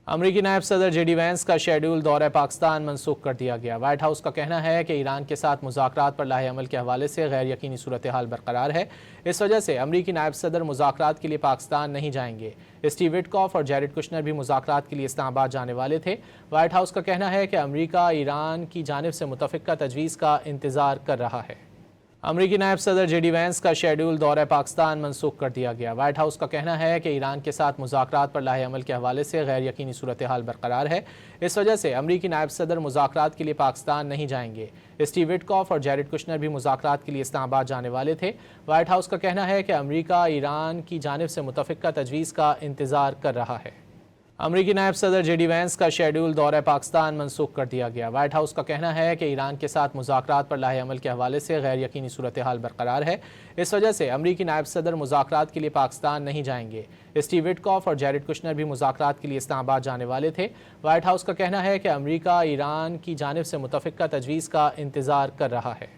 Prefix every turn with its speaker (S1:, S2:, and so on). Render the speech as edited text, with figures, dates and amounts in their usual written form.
S1: امریکی نائب صدر جے ڈی وینس کا شیڈول دورہ پاکستان منسوخ کر دیا گیا۔ وائٹ ہاؤس کا کہنا ہے کہ ایران کے ساتھ مذاکرات پر لاہے عمل کے حوالے سے غیر یقینی صورتحال برقرار ہے۔ اس وجہ سے امریکی نائب صدر مذاکرات کے لیے پاکستان نہیں جائیں گے۔ اسٹیو وٹکوف اور جیرڈ کشنر بھی مذاکرات کے لیے اسلام آباد جانے والے تھے۔ وائٹ ہاؤس کا کہنا ہے کہ امریکہ ایران کی جانب سے متفقہ تجویز کا انتظار کر رہا ہے۔ امریکی نائب صدر جے ڈی وینس کا شیڈول دورہ پاکستان منسوخ کر دیا گیا۔ وائٹ ہاؤس کا کہنا ہے کہ ایران کے ساتھ مذاکرات پر لاہے عمل کے حوالے سے غیر یقینی صورتحال برقرار ہے۔ اس وجہ سے امریکی نائب صدر مذاکرات کے لیے پاکستان نہیں جائیں گے۔ اسٹیو وٹکوف اور جیرڈ کشنر بھی مذاکرات کے لیے اسلام آباد جانے والے تھے۔ وائٹ ہاؤس کا کہنا ہے کہ امریکہ ایران کی جانب سے متفقہ تجویز کا انتظار کر رہا ہے۔ امریکی نائب صدر جے ڈی وینس کا شیڈول دورہ پاکستان منسوخ کر دیا گیا۔ وائٹ ہاؤس کا کہنا ہے کہ ایران کے ساتھ مذاکرات پر لاہے عمل کے حوالے سے غیر یقینی صورتحال برقرار ہے۔ اس وجہ سے امریکی نائب صدر مذاکرات کے لیے پاکستان نہیں جائیں گے۔ اسٹیو وٹکوف اور جیرڈ کشنر بھی مذاکرات کے لیے اسلام آباد جانے والے تھے۔ وائٹ ہاؤس کا کہنا ہے کہ امریکہ ایران کی جانب سے متفقہ تجویز کا انتظار کر رہا ہے۔